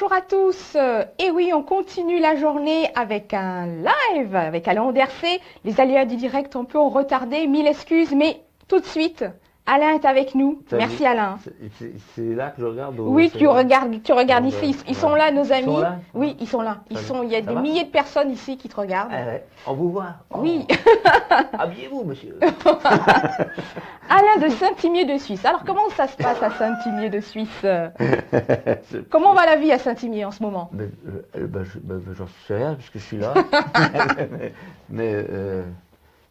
Bonjour à tous. Et oui, on continue la journée avec un live avec Alain Andercé. Les aléas du direct un peu ont retardé, mille excuses, mais tout de suite, Alain est avec nous. Merci Alain. C'est là que je regarde. Oui, tu regardes ici. Ils sont là, nos amis. Ils sont là? Oui, ils sont là. Il y a des milliers de personnes ici qui te regardent. On vous voit. Oui. Habillez-vous, monsieur. Alain de Saint-Imier de Suisse. Alors, comment ça se passe à Saint-Imier de Suisse? Comment va la vie à Saint-Imier en ce moment? J'en sais rien puisque je suis là. mais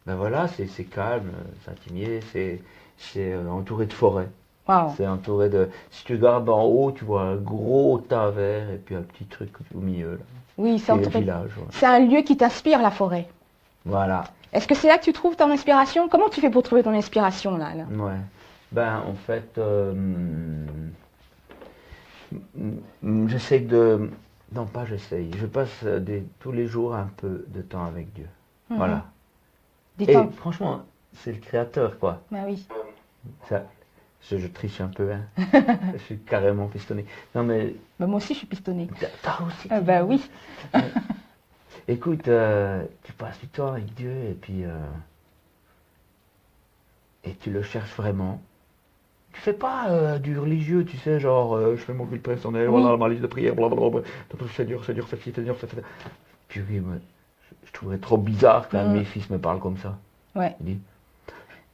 voilà, c'est calme. Saint-Imier, c'est entouré de forêts. Wow. C'est entouré de. Si tu regardes en haut, tu vois un gros tas vert et puis un petit truc au milieu. Là. Oui, c'est entouré. Village, ouais. C'est un lieu qui t'inspire, la forêt. Voilà. Est-ce que c'est là que tu trouves ton inspiration? Comment tu fais pour trouver ton inspiration là? Ouais. En fait, j'essaie de. Non, pas j'essaye. Je passe tous les jours un peu de temps avec Dieu. Voilà. Et franchement, c'est le créateur, quoi. Ben oui. Ça, je triche un peu, hein. Je suis carrément pistonné. Non, mais. Ben moi aussi, je suis pistonné. Toi aussi. Ben oui. Écoute, tu passes du temps avec Dieu et tu le cherches vraiment. Tu fais pas du religieux, tu sais, genre je fais mon culte personnel, voilà ma liste de prières, blablabla. C'est dur, c'est dur, c'est ci, c'est dur, c'est ça. Puis oui, moi, je trouverais trop bizarre qu'un de mes fils me parle comme ça. Ouais. Il dit,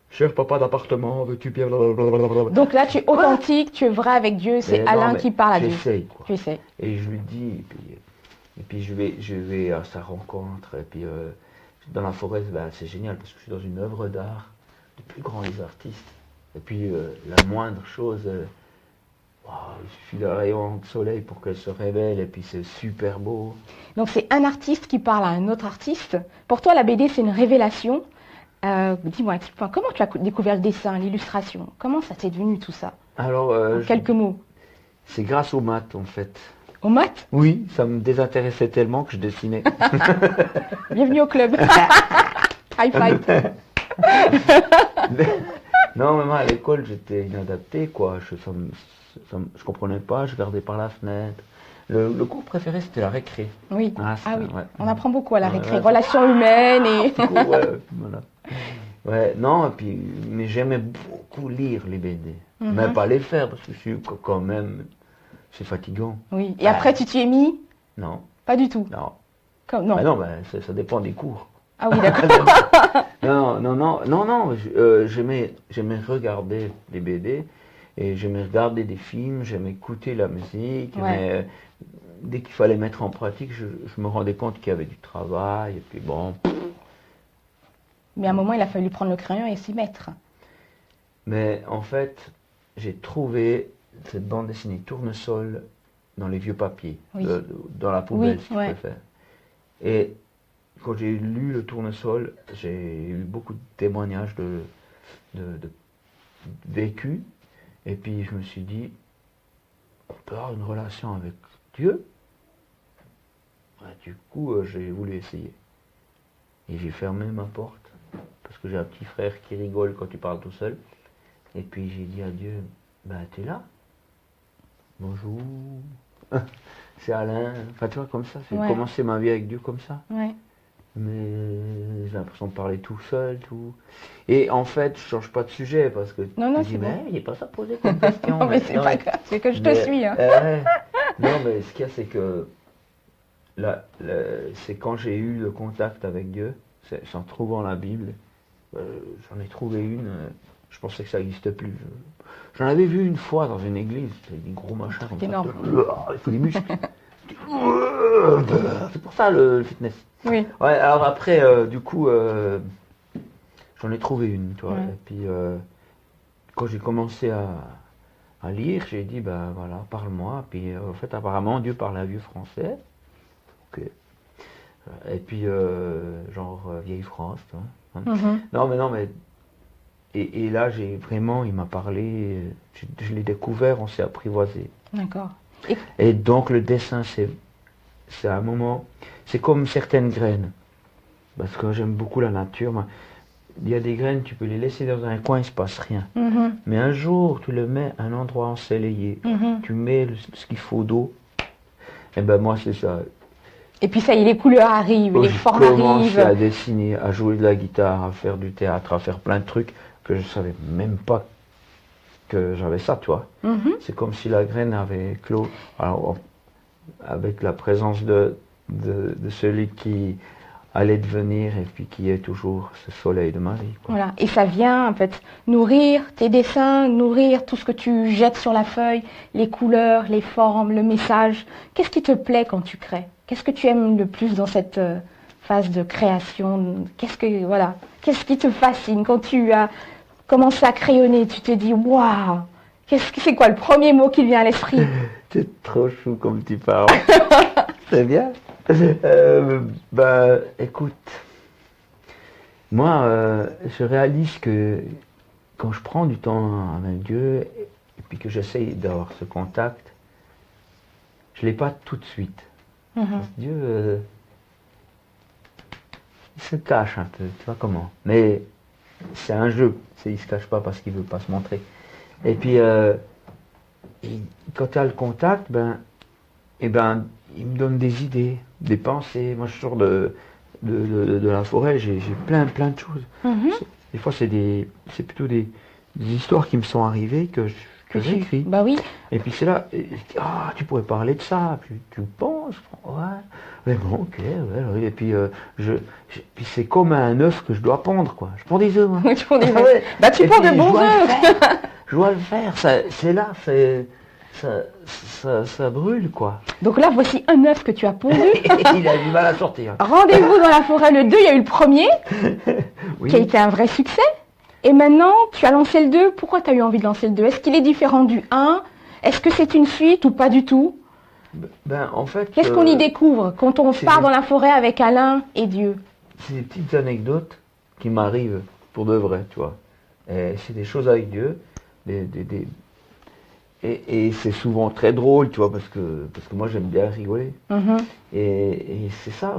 cher papa d'appartement, veux-tu bien, blablabla. Donc là, tu es authentique, tu es vrai avec Dieu, c'est Alain qui parle à Dieu. J'essaye, quoi. Tu essaies. Et je lui dis, et puis je vais à sa rencontre, et puis dans la forêt, c'est génial parce que je suis dans une œuvre d'art, des plus grands des artistes. Et puis la moindre chose, il suffit d'un rayon de soleil pour qu'elle se révèle, et puis c'est super beau. Donc c'est un artiste qui parle à un autre artiste. Pour toi, la BD, c'est une révélation. Dis-moi, explique-moi, comment tu as découvert le dessin, l'illustration? Comment ça t'est devenu tout ça? Alors, en quelques mots. C'est grâce aux maths, en fait. Aux maths? Oui, ça me désintéressait tellement que je dessinais. Bienvenue au club. High five. Non, même à l'école, j'étais inadapté, quoi. Je comprenais pas, je regardais par la fenêtre. Le cours préféré, c'était la récré. Oui. Oui. Ouais. On apprend beaucoup à la récré. Relations humaines et... voilà. Ouais, non, mais j'aimais beaucoup lire les BD. Mais pas les faire, parce que je suis quand même... C'est fatigant. Oui. Et après, tu t'y es mis? Non. Pas du tout? Non. Non. Non, ça dépend des cours. Ah oui, d'accord. Non, j'aimais regarder les BD et j'aimais regarder des films, j'aimais écouter la musique, mais dès qu'il fallait mettre en pratique, je me rendais compte qu'il y avait du travail et puis bon. Mais à un moment, il a fallu prendre le crayon et s'y mettre. Mais en fait, j'ai trouvé cette bande dessinée Tournesol dans les vieux papiers, dans la poubelle, si tu préfères. Et quand j'ai lu le Tournesol, j'ai eu beaucoup de témoignages de vécu. Et puis je me suis dit, on peut avoir une relation avec Dieu. Du coup, j'ai voulu essayer. Et j'ai fermé ma porte, parce que j'ai un petit frère qui rigole quand tu parles tout seul. Et puis j'ai dit à Dieu, t'es là? Bonjour. C'est Alain. Enfin, tu vois, comme ça. J'ai commencé ma vie avec Dieu comme ça. Ouais. Mais j'ai l'impression de parler tout seul, tout. Et en fait, je change pas de sujet parce que non, tu dis, mais il n'est pas ça posé comme question. Non, mais c'est pas grave, c'est que je te suis. Hein. Non, mais ce qu'il y a, c'est que c'est quand j'ai eu le contact avec Dieu, c'est en trouvant la Bible, j'en ai trouvé une, je pensais que ça n'existait plus. J'en avais vu une fois dans une église, c'était des gros machins comme ça. Énorme. Il faut des muscles. C'est pour ça le fitness. Oui. Ouais, alors après, du coup, j'en ai trouvé une, tu vois. Et puis, quand j'ai commencé à lire, j'ai dit, voilà, parle-moi. Puis, en fait, apparemment, Dieu parle un vieux français. Ok. Et puis, vieille France, tu vois. Non, mais. Et là, il m'a parlé, je l'ai découvert, on s'est apprivoisé. D'accord. Et donc, le dessin, c'est un moment, c'est comme certaines graines, parce que j'aime beaucoup la nature. Il y a des graines, tu peux les laisser dans un coin, il ne se passe rien. Mais un jour, tu le mets à un endroit ensoleillé, tu mets ce qu'il faut d'eau, Et ben moi, c'est ça. Et puis ça y est, les couleurs arrivent, les formes J'ai commencé arrivent. à dessiner, à jouer de la guitare, à faire du théâtre, à faire plein de trucs que je savais même pas que j'avais ça, tu vois. C'est comme si la graine avait clos. Alors, avec la présence de celui qui allait devenir et puis qui est toujours ce soleil de ma vie, quoi. Voilà. Et ça vient en fait nourrir tes dessins, nourrir tout ce que tu jettes sur la feuille, les couleurs, les formes, le message. Qu'est-ce qui te plaît quand tu crées? Qu'est-ce que tu aimes le plus dans cette phase de création? Qu'est-ce qui te fascine quand tu as commencé à crayonner? Tu te dis waouh, c'est quoi le premier mot qui vient à l'esprit? C'est trop chou comme tu parles. C'est bien. Écoute, moi, je réalise que quand je prends du temps avec Dieu et puis que j'essaye d'avoir ce contact, je ne l'ai pas tout de suite. Dieu, il se cache un peu, tu vois comment. Mais c'est un jeu, il ne se cache pas parce qu'il ne veut pas se montrer. Et puis, quand tu as le contact, il me donne des idées, des pensées. Moi, je sors de la forêt, j'ai plein de choses. Des fois, c'est plutôt des histoires qui me sont arrivées que j'écris. Bah oui. Et puis c'est là, tu pourrais parler de ça. Puis tu penses, ouais. Mais bon, ok, ouais. Et puis, puis c'est comme un œuf que je dois pondre, quoi. Je ponds des œufs, moi. Tu ponds des œufs. Bah tu ponds de bons œufs. Je dois le faire. C'est là, ça brûle, quoi. Donc là, voici un œuf que tu as pondu. Il a du mal à sortir. Rendez-vous dans la forêt le 2, il y a eu le premier, Oui. qui a été un vrai succès. Et maintenant, tu as lancé le 2. Pourquoi tu as eu envie de lancer le 2? Est-ce qu'il est différent du 1? Est-ce que c'est une suite ou pas du tout? En fait... Qu'est-ce qu'on y découvre quand on part dans la forêt avec Alain et Dieu? C'est des petites anecdotes qui m'arrivent pour de vrai, tu vois. Et c'est des choses avec Dieu, et c'est souvent très drôle, tu vois, parce que moi j'aime bien rigoler. Et c'est ça,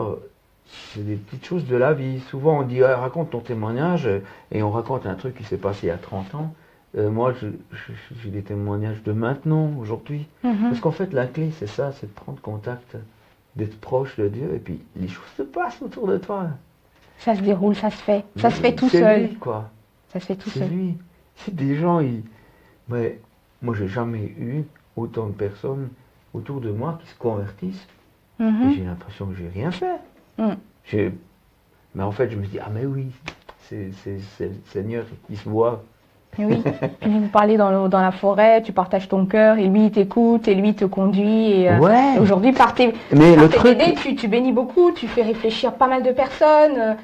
c'est des petites choses de la vie. Souvent on dit, ah, raconte ton témoignage, et on raconte un truc qui s'est passé il y a 30 ans. Moi, j'ai des témoignages de maintenant, aujourd'hui. Parce qu'en fait, la clé, c'est ça, c'est de prendre contact, d'être proche de Dieu, et puis les choses se passent autour de toi. Ça se déroule, ça se fait. Ça se fait tout C'est seul. lui, quoi. Ça se fait tout C'est seul. lui. C'est des gens, mais moi, j'ai jamais eu autant de personnes autour de moi qui se convertissent. Et j'ai l'impression que j'ai rien fait. Mais en fait, je me dis, ah mais oui, c'est le Seigneur qui se voit. Oui, puis vous parlez dans la forêt, tu partages ton cœur, et lui il t'écoute, et lui il te conduit. Et, Ouais. Aujourd'hui, par tes BD, tu bénis beaucoup, tu fais réfléchir pas mal de personnes,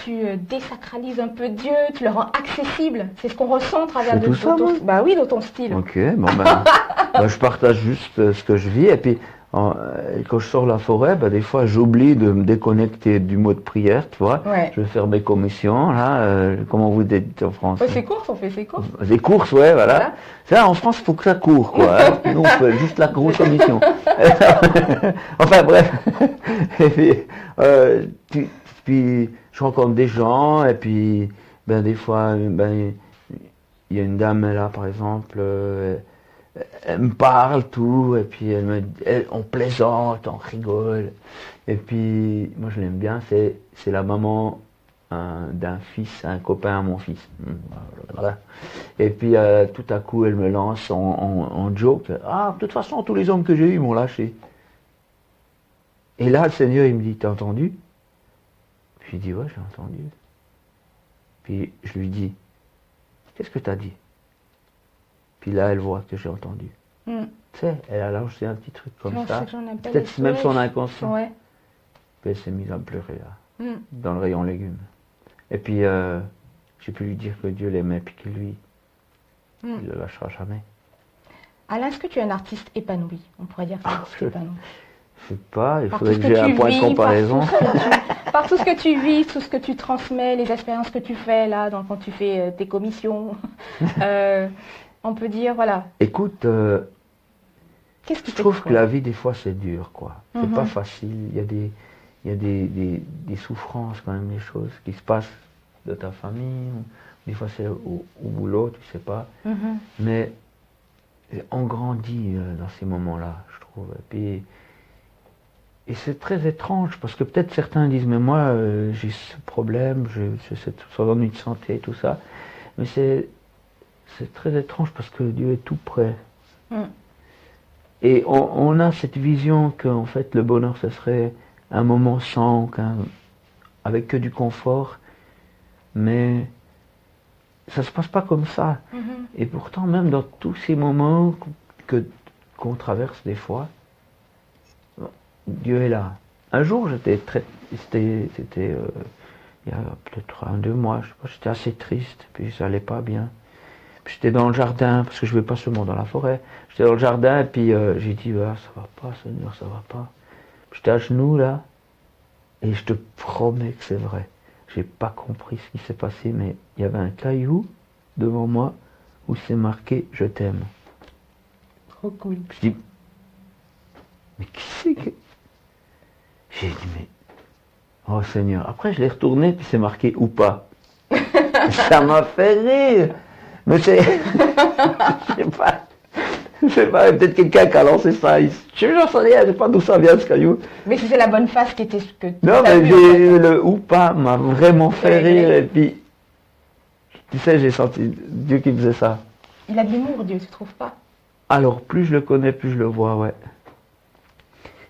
tu désacralises un peu Dieu, tu le rends accessible. C'est ce qu'on ressent à travers dans ton style. Ok, je partage juste ce que je vis, et puis quand je sors la forêt, des fois j'oublie de me déconnecter du mot de prière, tu vois. Ouais. Je vais faire mes commissions, là, comment vous dites en France? C'est courses, on fait ses courses. Des courses, ouais, voilà. Ça, en France, il faut que ça court, quoi. Hein. Nous, on fait juste la grosse commission. Enfin, bref. Et puis, je rencontre des gens, et puis, des fois, il y a une dame là, par exemple, elle me parle tout, et puis on plaisante, on rigole. Et puis, moi je l'aime bien, c'est la maman d'un fils, un copain à mon fils. Voilà. Et puis tout à coup, elle me lance en joke, ah, de toute façon, tous les hommes que j'ai eus m'ont lâché. Et là, le Seigneur, il me dit, t'as entendu? Puis je dis, ouais, j'ai entendu. Puis je lui dis, qu'est-ce que t'as dit? Puis là, elle voit que j'ai entendu. Tu sais, elle a lancé un petit truc comme ça. Peut-être même son inconscient. Ouais. Puis elle s'est mise à pleurer là, dans le rayon légumes. Et puis, j'ai pu lui dire que Dieu l'aimait, puis que lui, il ne le lâchera jamais. Alain, est-ce que tu es un artiste épanoui? On pourrait dire un artiste épanoui. Je sais pas, il faudrait que j'ai un point de comparaison. Par tout ce que tu vis, tout ce que tu transmets, les expériences que tu fais là, quand tu fais tes commissions. On peut dire, voilà. Écoute, qu'est-ce qui je trouve que la vie, des fois, c'est dur, quoi. C'est pas facile. Il y a des souffrances, quand même, des choses qui se passent de ta famille. Des fois, c'est au boulot, tu sais pas. Mais on grandit dans ces moments-là, je trouve. Et puis, Et c'est très étrange, parce que peut-être certains disent, mais moi, j'ai ce problème, j'ai cette ennui de santé, tout ça. Mais c'est très étrange, parce que Dieu est tout près. Et on a cette vision qu'en fait, le bonheur, ce serait un moment sans, avec que du confort. Mais ça se passe pas comme ça. Et pourtant, même dans tous ces moments qu'on traverse des fois, Dieu est là. Un jour, c'était il y a peut-être 2 mois, je sais pas, j'étais assez triste, puis ça allait pas bien. Puis j'étais dans le jardin, parce que je vais pas seulement dans la forêt. J'étais dans le jardin, et puis j'ai dit, ah, ça va pas, Seigneur, ça va pas. Puis j'étais à genoux là, et je te promets que c'est vrai. J'ai pas compris ce qui s'est passé, mais il y avait un caillou devant moi où c'est marqué « Je t'aime ». Trop cool. Je dis, mais qui c'est que... J'ai dit, mais... Oh Seigneur. Après, je l'ai retourné, puis c'est marqué « Ou pas ». Ça m'a fait rire. Mais c'est... Je sais pas, peut-être quelqu'un qui a lancé ça. J'en sais rien, je sais pas d'où ça vient ce caillou. Mais c'était la bonne face qui était ce que tu non, mais le ou pas m'a vraiment fait rire. Et puis, tu sais, j'ai senti Dieu qui faisait ça. Il a de l'humour, Dieu, tu trouves pas? Alors, plus je le connais, plus je le vois, ouais.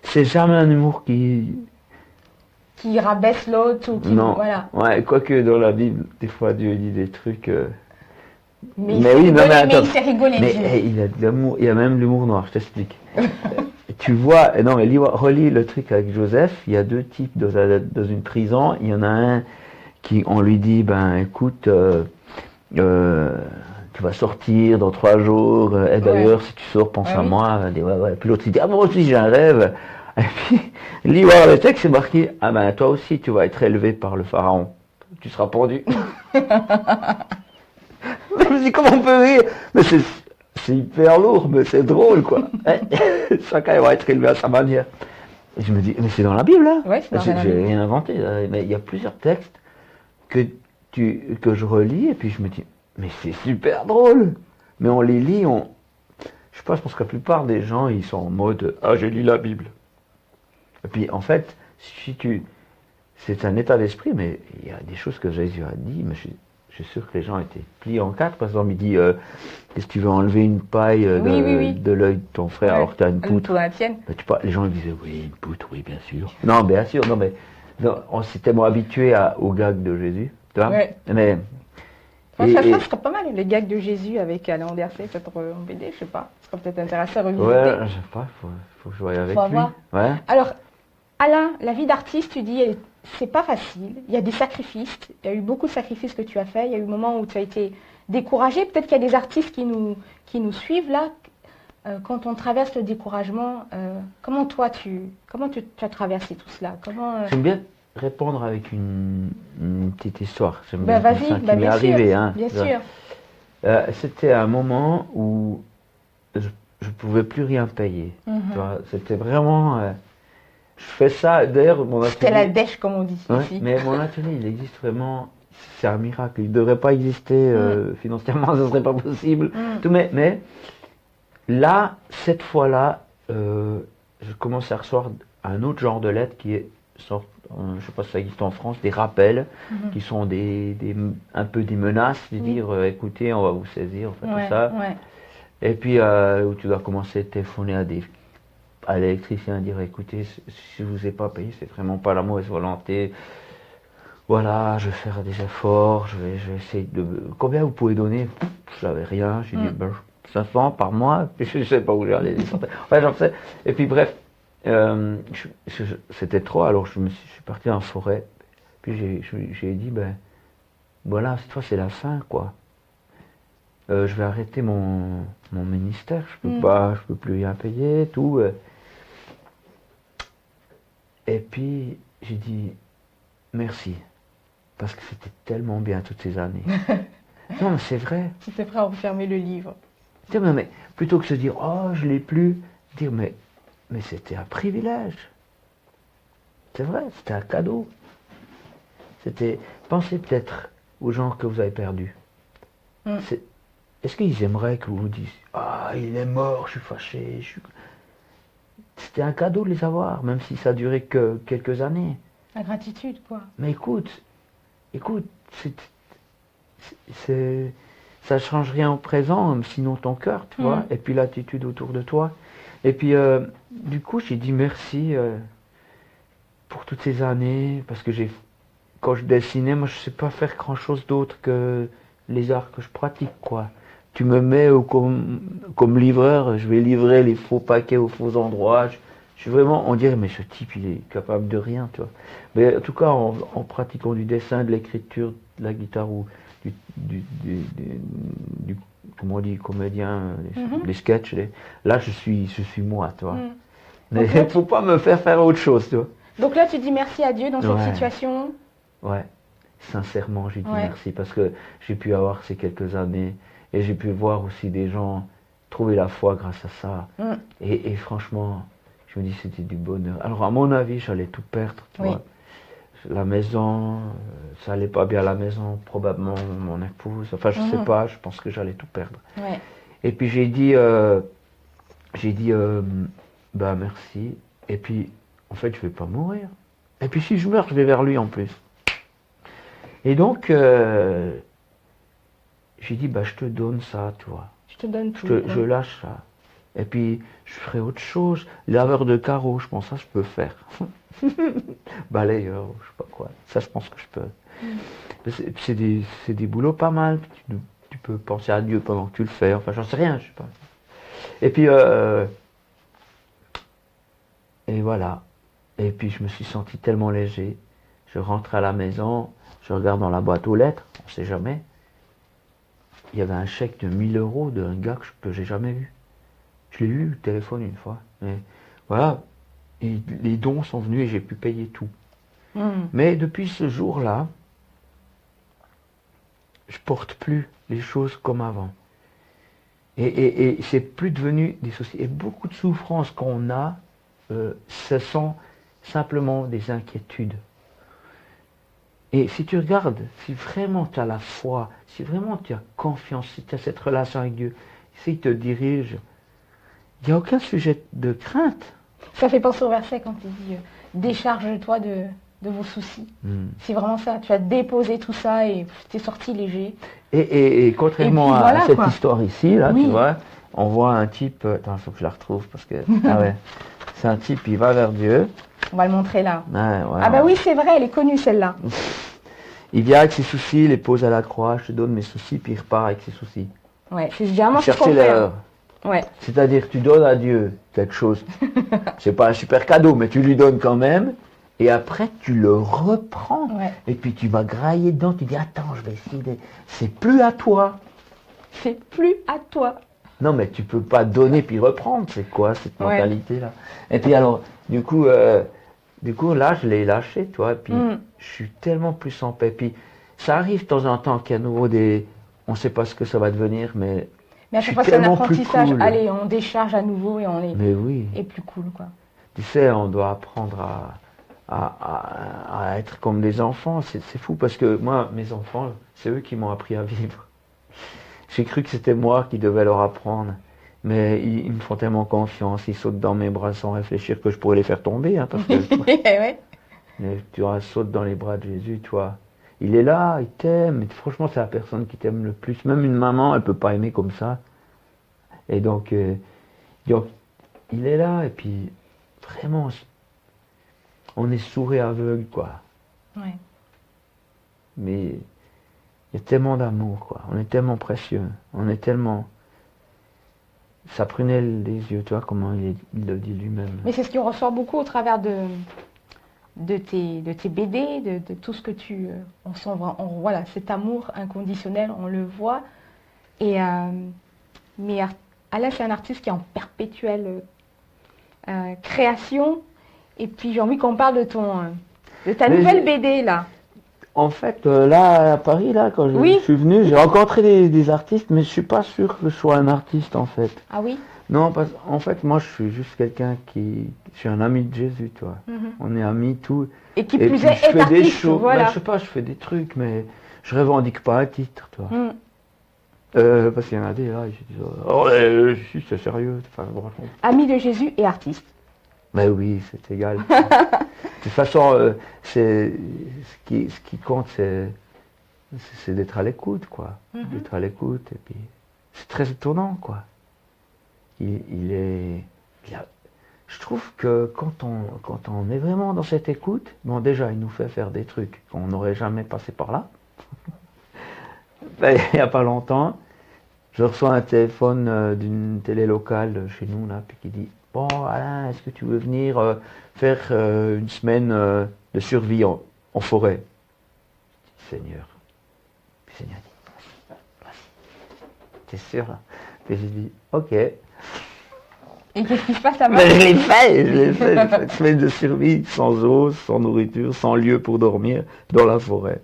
C'est jamais un humour qui rabaisse l'autre ou qui... Non. Voilà. Ouais, quoique dans la Bible, des fois, Dieu dit des trucs... Mais oui, non, mais il fait rigoler. Mais il a de l'amour, il y a même l'humour noir, je t'explique. Tu vois, non mais relis le truc avec Joseph, il y a 2 types dans une prison, il y en a un qui, on lui dit, ben écoute, tu vas sortir dans 3 jours, et d'ailleurs si tu sors, pense à moi, dit, ouais. Puis l'autre il dit, ah moi aussi j'ai un rêve, et puis, lis voir le texte, c'est marqué, ah ben toi aussi tu vas être élevé par le pharaon, tu seras pendu. Je me dis, comment on peut rire? Mais c'est hyper lourd, mais c'est drôle, quoi. Chacun va être élevé à sa manière. Et je me dis, mais c'est dans la Bible, là. Ouais, c'est dans la Bible. J'ai rien inventé. Mais il y a plusieurs textes que je relis, et puis je me dis, mais c'est super drôle. Mais on les lit, je pense que la plupart des gens, ils sont en mode, ah, j'ai lu la Bible. Et puis, en fait, c'est un état d'esprit, mais il y a des choses que Jésus a dit, mais je suis sûr que les gens étaient pliés en 4. Par exemple, il dit, est-ce que tu veux enlever une paille de l'œil de ton frère alors que tu as une poutre? La tienne. Les gens ils disaient, oui, une poutre, oui, bien sûr. Non, bien sûr, non, mais on s'est tellement habitué aux gags de Jésus. Tu vois? Mais, ça serait pas mal, les gags de Jésus avec Alain Andersé, peut-être en BD, je sais pas. Ce serait peut-être intéressant à revisiter. Ouais, je sais pas, faut que je voie avec lui. Ouais. Alors, Alain, la vie d'artiste, tu dis, c'est pas facile. Il y a des sacrifices. Il y a eu beaucoup de sacrifices que tu as fait. Il y a eu un moment où tu as été découragé. Peut-être qu'il y a des artistes qui nous suivent là. Quand on traverse le découragement, comment tu as traversé tout cela? J'aime bien répondre avec une petite histoire. Vas-y, qui m'est arrivé. Bien sûr. C'était un moment où je pouvais plus rien payer. C'était vraiment... je fais ça, d'ailleurs, mon atelier... C'était la dèche, comme on dit ici. Mais mon atelier, il existe vraiment... C'est un miracle. Il ne devrait pas exister financièrement, ce ne serait pas possible. Mais là, cette fois-là, je commençais à recevoir un autre genre de lettres qui est... je ne sais pas si ça existe en France, des rappels, qui sont un peu des menaces, de dire, écoutez, on va vous saisir, tout ça. Et puis, où tu dois commencer à téléphoner à l'électricien, dire, écoutez, si je vous ai pas payé, c'est vraiment pas la mauvaise volonté. Voilà, je vais faire des efforts, je vais essayer de... Combien vous pouvez donner? Je n'avais rien, j'ai dit, 500 par mois, puis je sais pas où j'allais les sortir. Enfin, j'en sais. Et puis bref, c'était trop, alors je suis parti en forêt, puis j'ai dit, ben, voilà, cette fois c'est la fin, quoi. Je vais arrêter mon ministère, je peux plus rien payer, tout. Et puis, j'ai dit, merci, parce que c'était tellement bien toutes ces années. Non, mais c'est vrai. C'était prêt à refermer le livre. Mais plutôt que de se dire, oh, je l'ai plus, dire, mais c'était un privilège. C'est vrai, c'était un cadeau. Pensez peut-être aux gens que vous avez perdus. Est-ce qu'ils aimeraient que vous vous disiez, ah, il est mort, je suis fâché, c'était un cadeau de les avoir, même si ça durait que quelques années. La gratitude, quoi. Mais écoute, ça change rien au présent, sinon ton cœur, tu vois, et puis l'attitude autour de toi. Et puis, du coup, j'ai dit merci pour toutes ces années, parce que quand je dessinais, moi, je sais pas faire grand-chose d'autre que les arts que je pratique, quoi. Tu me mets comme livreur, je vais livrer les faux paquets aux faux endroits. Je suis vraiment, on dirait, mais ce type, il est capable de rien, tu vois. Mais en tout cas, en pratiquant du dessin, de l'écriture, de la guitare ou comment on dit, comédien, les sketchs, là, je suis moi, tu vois. Mais il ne faut pas me faire autre chose, tu vois. Donc là, tu dis merci à Dieu dans cette situation. Ouais, sincèrement, j'ai dit merci parce que j'ai pu avoir ces quelques années et j'ai pu voir aussi des gens trouver la foi grâce à ça. Et franchement, je me dis c'était du bonheur. Alors à mon avis, j'allais tout perdre, tu vois. La maison, ça allait pas bien à la maison, probablement mon épouse, enfin je sais pas, je pense que j'allais tout perdre. Et puis j'ai dit bah merci, et puis en fait je vais pas mourir. Et puis si je meurs, je vais vers lui en plus. Et donc j'ai dit bah je te donne ça, tu vois. Je te donne tout. Je lâche ça. Et puis je ferai autre chose. Laveur de carreaux, je pense ça je peux faire. Balayeur, je sais pas quoi. Ça je pense que je peux. C'est des boulots pas mal. Tu peux penser à Dieu pendant que tu le fais. Enfin j'en sais rien, je sais pas. Et puis et voilà. Et puis je me suis senti tellement léger. Je rentre à la maison, je regarde dans la boîte aux lettres, on sait jamais. Il y avait un chèque de 1000 € d'un gars que j'ai jamais vu. Je l'ai eu au téléphone une fois. Mais voilà. Et les dons sont venus et j'ai pu payer tout. Mais depuis ce jour-là, je porte plus les choses comme avant. Et c'est plus devenu des soucis. Et beaucoup de souffrances qu'on a, ce sont simplement des inquiétudes. Et si tu regardes, si vraiment tu as la foi, si vraiment tu as confiance, si tu as cette relation avec Dieu, s'il te dirige, il n'y a aucun sujet de crainte. Ça fait penser au verset quand il dit décharge-toi de vos soucis. C'est vraiment ça. Tu as déposé tout ça et tu es sorti léger. Et contrairement à cette histoire ici, là, tu vois, on voit un type. Attends, il faut que je la retrouve parce que. Ah ouais. C'est un type, il va vers Dieu. On va le montrer là. Ouais, bah oui, c'est vrai, elle est connue celle-là. Il vient avec ses soucis, il les pose à la croix, je te donne mes soucis, puis il repart avec ses soucis. Ouais, c'est généralement ce qu'on Chercher fait. l'erreur. Ouais. C'est-à-dire tu donnes à Dieu quelque chose. C'est pas un super cadeau, mais tu lui donnes quand même. Et après, tu le reprends. Et puis tu vas grailler dedans. Tu dis, attends, je vais essayer de... C'est plus à toi. C'est plus à toi. Non, mais tu peux pas donner puis reprendre. C'est quoi cette mentalité-là? Et puis alors, du coup, là, je l'ai lâché, tu vois. Et puis, je suis tellement plus en paix. Puis, ça arrive de temps en temps qu'il y a à nouveau des... On sait pas ce que ça va devenir, mais à chaque fois, c'est un apprentissage. Cool. Allez, on décharge à nouveau et on est et plus cool, quoi. Tu sais, on doit apprendre à être comme des enfants. C'est fou parce que moi, mes enfants, c'est eux qui m'ont appris à vivre. J'ai cru que c'était moi qui devais leur apprendre. Mais ils me font tellement confiance, ils sautent dans mes bras sans réfléchir que je pourrais les faire tomber. Hein, parce que, mais tu sautes dans les bras de Jésus, toi. Il est là, il t'aime. Franchement, c'est la personne qui t'aime le plus. Même une maman, elle peut pas aimer comme ça. Et donc, il est là. Et puis, vraiment, on est sourd et aveugle, quoi. Ouais. Mais il y a tellement d'amour, quoi. On est tellement précieux. On est tellement... Ça prunelle des yeux, tu vois, comment il le dit lui-même. Mais c'est ce qui ressort beaucoup au travers de tes BD, de tout ce que tu... on sent voilà, cet amour inconditionnel, on le voit. Et, mais Alain, c'est un artiste qui est en perpétuelle création. Et puis j'ai envie qu'on parle de ta nouvelle BD, là. En fait, là, à Paris, là, quand je suis venu, j'ai rencontré des artistes, mais je suis pas sûr que je sois un artiste, en fait. Ah oui? Non, parce qu'en fait, moi, je suis juste quelqu'un je suis un ami de Jésus, tu vois. On est amis, tout. Et qui plus est, je fais des choses. Voilà. Ben, je sais pas, je fais des trucs, mais je revendique pas un titre, tu vois. Parce qu'il y en a des, là, ils disent, oh, c'est sérieux. Enfin, ami de Jésus et artiste. Mais oui, c'est égal. De toute façon, ce qui compte, c'est d'être à l'écoute, quoi. D'être à l'écoute, et puis c'est très étonnant, quoi. Je trouve que quand on est vraiment dans cette écoute, bon, déjà, il nous fait faire des trucs qu'on n'aurait jamais passé par là. Ben, il n'y a pas longtemps, je reçois un téléphone d'une télé locale chez nous, là, puis qui dit « Bon, Alain, est-ce que tu veux venir faire une semaine de survie en forêt ?» Seigneur. Puis Seigneur dit « Vas-y, t'es sûr là ?» Puis j'ai dit « Ok. » Et qu'est-ce qui se passe là-bas? Mais je l'ai fait une semaine de survie, sans eau, sans nourriture, sans lieu pour dormir, dans la forêt.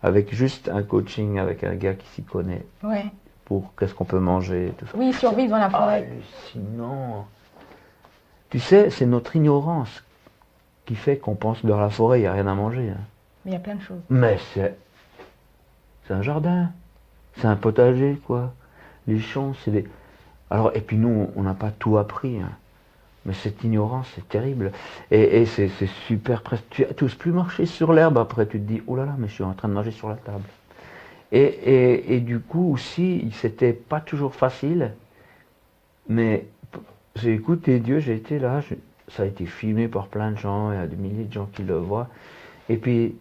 Avec juste un coaching avec un gars qui s'y connaît. Ouais. Pour qu'est-ce qu'on peut manger, tout ça. Oui, survivre dans la forêt. Hallucinant. Tu sais, c'est notre ignorance qui fait qu'on pense que dans la forêt, il n'y a rien à manger. Hein. Mais il y a plein de choses. Mais c'est un jardin. C'est un potager, quoi. Les champs, c'est des... Alors, et puis nous, on n'a pas tout appris. Hein. Mais cette ignorance, c'est terrible. Et c'est super presque. Tu n'oses plus marcher sur l'herbe après. Tu te dis, oh là là, mais je suis en train de manger sur la table. Et du coup aussi, c'était pas toujours facile. Mais j'ai écouté Dieu, j'ai été là. Ça a été filmé par plein de gens. Il y a des milliers de gens qui le voient. Et puis,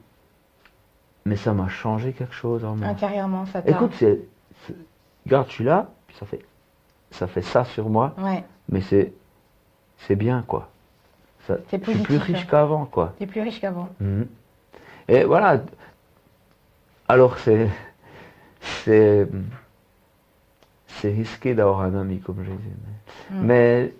mais ça m'a changé quelque chose en moi. Intérieurement, ça t'a... Écoute, regarde, je suis là, puis ça fait ça sur moi. Ouais. Mais c'est bien, quoi. C'est je suis positif. plus riche qu'avant, quoi. T'es plus riche qu'avant. Et voilà. Alors c'est risqué d'avoir un ami comme Jésus. Mais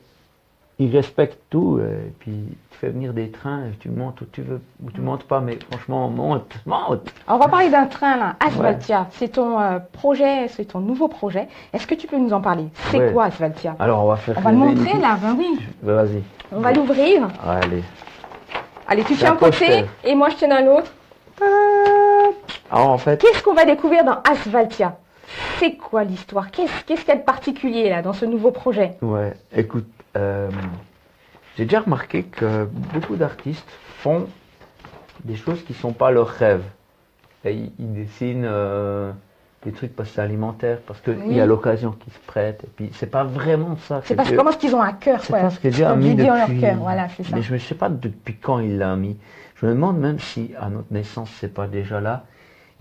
il respecte tout, et puis il te fait venir des trains, et tu montes où tu veux, ou tu montes pas, mais franchement, monte. Alors, on va parler d'un train, là, Asphaltia. Ouais. C'est ton projet, c'est ton nouveau projet. Est-ce que tu peux nous en parler? C'est quoi Asphaltia? Alors, on va le montrer, là, ben oui. Vas-y. On va l'ouvrir. Allez. Allez, tu tiens un côté, et moi je tiens à l'autre. Alors, en fait... Qu'est-ce qu'on va découvrir dans Asphaltia? C'est quoi l'histoire? Qu'est-ce qu'il y a de particulier, là, dans ce nouveau projet? Ouais, écoute... j'ai déjà remarqué que beaucoup d'artistes font des choses qui ne sont pas leurs rêves. Et ils dessinent des trucs parce que c'est alimentaire, parce qu'il y a l'occasion qui se prête. Et puis c'est pas vraiment ça. C'est parce comment qu'ils ont à cœur. C'est pas ce que Dieu a mis dans leur depuis. cœur, voilà, c'est ça. Mais je ne sais pas depuis quand il l'a mis. Je me demande même si à notre naissance c'est pas déjà là.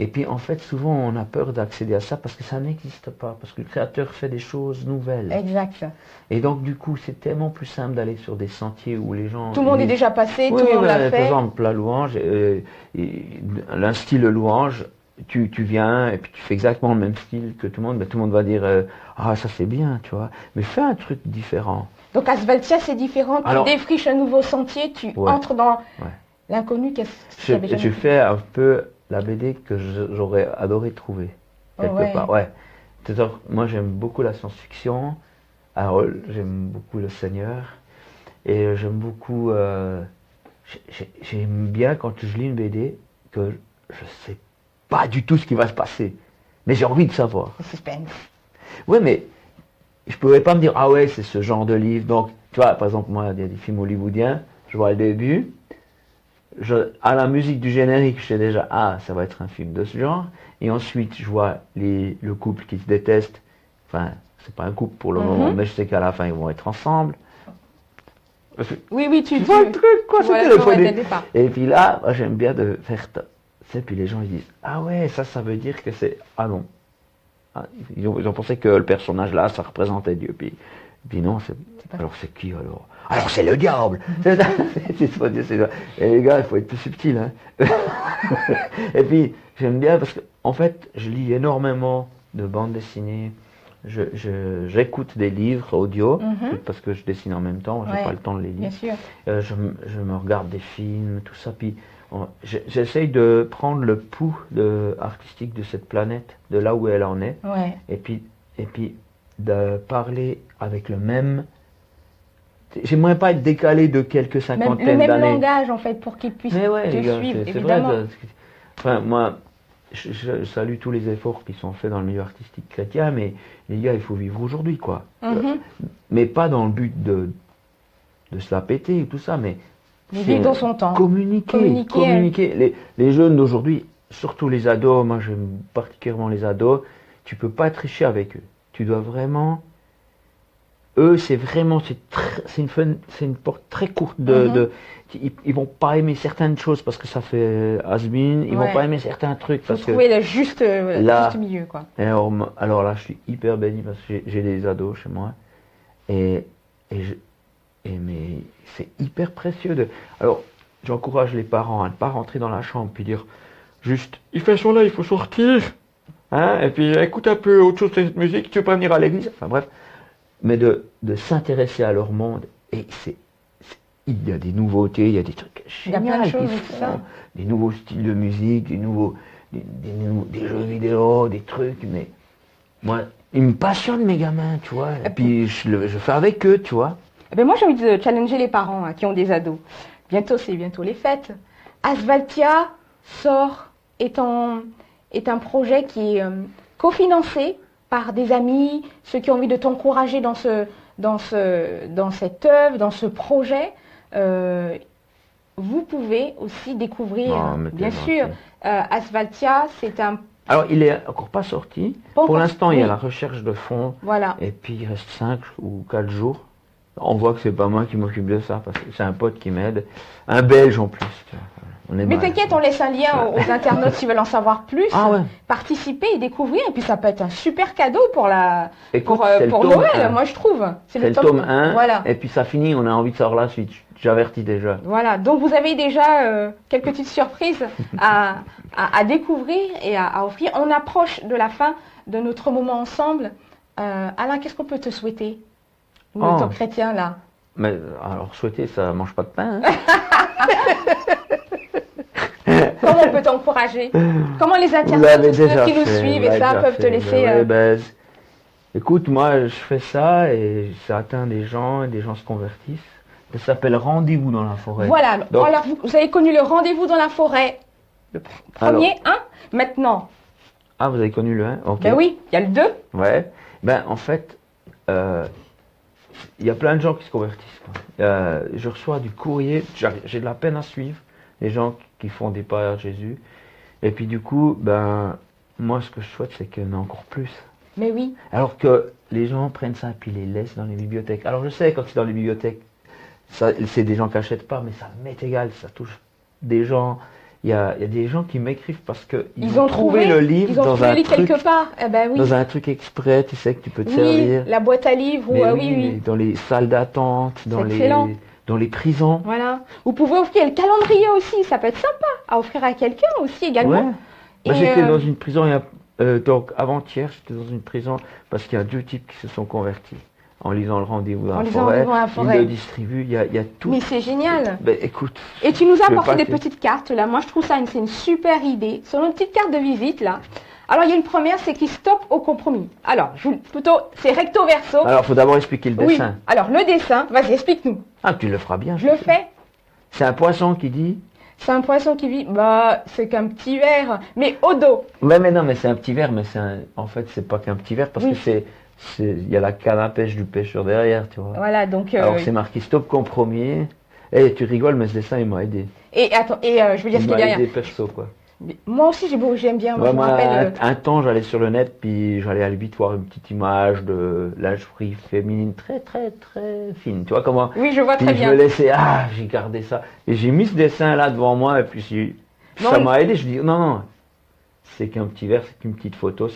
Et puis en fait, souvent on a peur d'accéder à ça parce que ça n'existe pas, parce que le Créateur fait des choses nouvelles. Exact. Et donc du coup, c'est tellement plus simple d'aller sur des sentiers où les gens... Tout le monde est déjà passé, tout le monde l'a fait. Par exemple, la louange, un style de louange, tu viens et puis tu fais exactement le même style que tout le monde, mais tout le monde va dire ah ça c'est bien, tu vois, mais fais un truc différent. Donc Asphaltia c'est différent, tu défriches un nouveau sentier, tu entres dans l'inconnu. Je fais un peu la BD que j'aurais adoré trouver, quelque part. Ouais. Moi j'aime beaucoup la science-fiction, alors j'aime beaucoup le Seigneur, et j'aime beaucoup... j'aime bien quand je lis une BD que je sais pas du tout ce qui va se passer, mais j'ai envie de savoir. Suspense. Oui, mais je pourrais pas me dire, ah ouais, c'est ce genre de livre. Donc, tu vois, par exemple, moi, il y a des films hollywoodiens, je vois le début, à la musique du générique, je sais déjà, ah, ça va être un film de ce genre. Et ensuite, je vois le couple qui se déteste. Enfin, c'est pas un couple pour le moment, mais je sais qu'à la fin, ils vont être ensemble. Oui, tu vois le truc, quoi, c'était le premier. Départ. Et puis là, moi, j'aime bien de faire ça. Puis les gens, ils disent, ah ouais, ça veut dire que c'est... Ah non. Ah, ils ont pensé que le personnage là, ça représentait Dieu. Puis non, alors c'est qui alors? Alors c'est le diable. Et les gars, il faut être plus subtil. Hein. Et puis j'aime bien parce que en fait, je lis énormément de bandes dessinées. J'écoute des livres audio parce que je dessine en même temps. J'ai pas le temps de les lire. Bien sûr. Je me regarde des films, tout ça. Puis j'essaye de prendre le pouls artistique de cette planète, de là où elle en est. Ouais. Et puis de parler avec le même... J'aimerais pas être décalé de quelques cinquantaines d'années. Le même langage, en fait, pour qu'ils puissent te suivre, évidemment. Vrai, enfin, moi, je salue tous les efforts qui sont faits dans le milieu artistique chrétien, mais les gars, il faut vivre aujourd'hui, quoi. Mais pas dans le but de de se la péter et tout ça, mais vivre dans son temps. Communiquer. Les jeunes d'aujourd'hui, surtout les ados, moi j'aime particulièrement les ados, tu peux pas tricher avec eux. Tu dois vraiment... Eux, c'est une porte très courte ils vont pas aimer certaines choses parce que ça fait has-been, ils vont pas aimer certains trucs parce que... trouver le juste milieu, quoi. Alors là, je suis hyper béni parce que j'ai des ados chez moi mais c'est hyper précieux Alors, j'encourage les parents à ne pas rentrer dans la chambre puis dire juste, il fait chaud là, il faut sortir, hein, et puis écoute un peu autre chose que cette musique, tu veux pas venir à l'église, enfin bref. Mais de s'intéresser à leur monde, et il y a des nouveautés, il y a des trucs géniaux, des nouveaux styles de musique, des jeux vidéo, des trucs, mais moi, ils me passionnent mes gamins, tu vois, et puis je fais avec eux, tu vois. Ben moi j'ai envie de challenger les parents qui ont des ados. C'est bientôt les fêtes. Asphaltia est un projet qui est cofinancé par des amis, ceux qui ont envie de t'encourager dans cette œuvre, dans ce projet. Vous pouvez aussi découvrir, bien sûr, Asphaltia, c'est un... Alors, il est encore pas sorti. Pour l'instant, il y a la recherche de fonds. Voilà. Et puis, il reste 5 ou 4 jours. On voit que c'est pas moi qui m'occupe de ça, parce que c'est un pote qui m'aide. Un Belge en plus. Mais t'inquiète, on laisse un lien aux internautes s'ils veulent en savoir plus, participer et découvrir. Et puis ça peut être un super cadeau pour Noël, moi je trouve. C'est le tome 1, voilà. Et puis ça finit, on a envie de savoir la suite. J'avertis déjà. Voilà, donc vous avez déjà quelques petites surprises à découvrir et à offrir. On approche de la fin de notre moment ensemble. Alain, qu'est-ce qu'on peut te souhaiter, nous, en tant que chrétien là? Mais alors souhaiter, ça mange pas de pain. Hein. Comment on peut t'encourager? Comment les internautes qui nous suivent et ça peuvent te laisser... Écoute, moi je fais ça et ça atteint des gens et des gens se convertissent. Ça s'appelle Rendez-vous dans la forêt. Voilà, donc, alors vous avez connu le Rendez-vous dans la forêt. Le premier, maintenant. Ah, vous avez connu le 1? Okay. Ben oui, il y a le 2. Ouais, en fait, il y a plein de gens qui se convertissent. Je reçois du courrier, j'ai de la peine à suivre les gens qui font des pas vers Jésus. Et puis du coup, moi ce que je souhaite, c'est qu'il y en ait encore plus. Mais oui. Alors que les gens prennent ça et puis les laissent dans les bibliothèques. Alors je sais, quand c'est dans les bibliothèques, c'est des gens qui n'achètent pas, mais ça m'est égal, ça touche des gens. Il y a des gens qui m'écrivent parce qu'ils ont trouvé le livre dans un truc quelque part. Dans un truc exprès, tu sais, que tu peux te servir. La boîte à livres, dans les salles d'attente, dans les prisons. Voilà. Vous pouvez offrir le calendrier aussi, ça peut être sympa à offrir à quelqu'un aussi également. Ouais. J'étais dans une prison, donc avant-hier, j'étais dans une prison parce qu'il y a 2 types qui se sont convertis. En lisant le Rendez-vous dans la forêt, ils le distribuent, il y a tout. Mais c'est génial. Écoute. Et tu nous as apporté des petites cartes là. Moi je trouve ça c'est une super idée. Ce sont une petite carte de visite là. Alors il y a une première, c'est qui stop au compromis. Alors c'est recto verso. Alors il faut d'abord expliquer le dessin. Oui. Alors le dessin, vas-y explique-nous. Ah tu le feras bien. Je le fais. C'est un poisson qui dit. C'est un poisson qui vit, c'est qu'un petit ver, mais au dos. Ouais, mais non, mais c'est un petit ver, mais en fait, c'est pas qu'un petit ver parce que il y a la canne à pêche du pêcheur derrière, tu vois. Voilà, donc. Alors c'est marqué stop compromis. Et tu rigoles, mais ce dessin, il m'a aidé. Et attends, je veux dire ce qu'il y a derrière. Il m'a aidé perso, quoi. Moi aussi, j'aime bien. Moi, je me rappelle. Un temps, j'allais sur le net, puis j'allais à vite voir une petite image de lingerie féminine très, très, très fine. Tu vois comment? Oui, je vois très bien. Je me laissais, j'ai gardé ça. Et j'ai mis ce dessin-là devant moi, et puis ça m'a aidé. Je dis, non, c'est qu'un petit verre, c'est qu'une petite photo,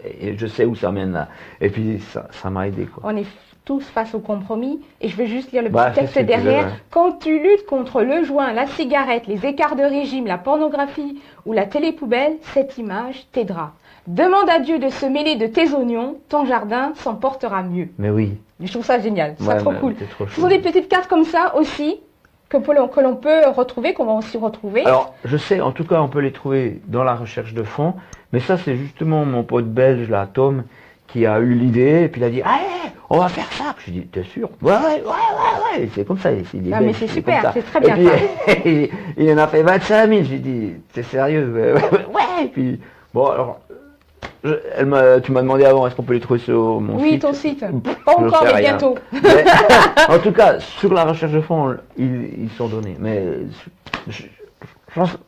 et je sais où ça mène là. Et puis, ça m'a aidé, quoi. On est tous face au compromis, et je vais juste lire le petit texte derrière. Quand tu luttes contre le joint, la cigarette, les écarts de régime, la pornographie ou la télépoubelle, cette image t'aidera. Demande à Dieu de se mêler de tes oignons, ton jardin s'en portera mieux. Mais oui. Je trouve ça génial, c'est trop cool. Ce sont des petites cartes comme ça aussi, que l'on peut retrouver, qu'on va aussi retrouver. Alors, je sais, en tout cas, on peut les trouver dans la recherche de fonds, mais ça, c'est justement mon pote belge, là, Tom, qui a eu l'idée, et puis il a dit, allez, on va faire ça. Je dis, t'es sûr? Ouais, c'est comme ça. Mais c'est super, c'est très bien ça. Il en a fait 25 000, j'ai dit, t'es sérieux? Ouais, et puis, bon, alors, Tu m'as demandé avant, est-ce qu'on peut les trouver sur mon site? Oui, ton site. Pas J'en encore, sais mais rien. bientôt. Mais, en tout cas, sur la recherche de fonds, ils sont donnés. Mais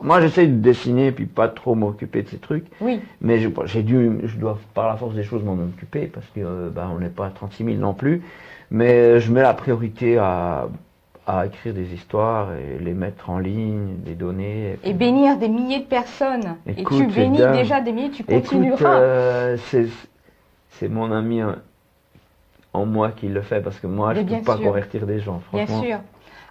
moi, j'essaie de dessiner puis pas trop m'occuper de ces trucs. Oui. Mais je dois par la force des choses m'en occuper parce que on n'est pas à 36 000 non plus. Mais je mets la priorité à écrire des histoires et les mettre en ligne, les donner. Et bénir des milliers de personnes. Écoute, et tu bénis dingue. déjà des milliers, tu Écoute, continueras. c'est mon ami en moi qui le fait parce que moi, je Mais ne bien peux pas sûr. convertir des gens, Bien franchement. sûr.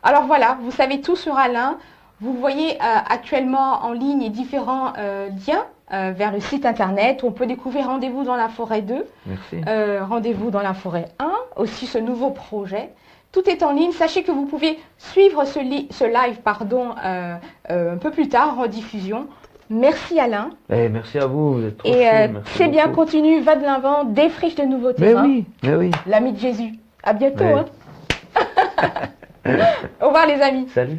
Alors voilà, vous savez tout sur Alain. Vous voyez actuellement en ligne les différents liens vers le site internet. On peut découvrir Rendez-vous dans la forêt 2, Merci. Rendez-vous dans la forêt 1, aussi ce nouveau projet. Tout est en ligne. Sachez que vous pouvez suivre ce live un peu plus tard en diffusion. Merci Alain. Merci à vous, vous êtes trop Et chou, merci c'est bien, beaucoup. continue, va de l'avant, défriche de nouveaux Mais terrains. mais oui. L'ami de Jésus. À bientôt. Ouais. Hein. Au revoir les amis. Salut.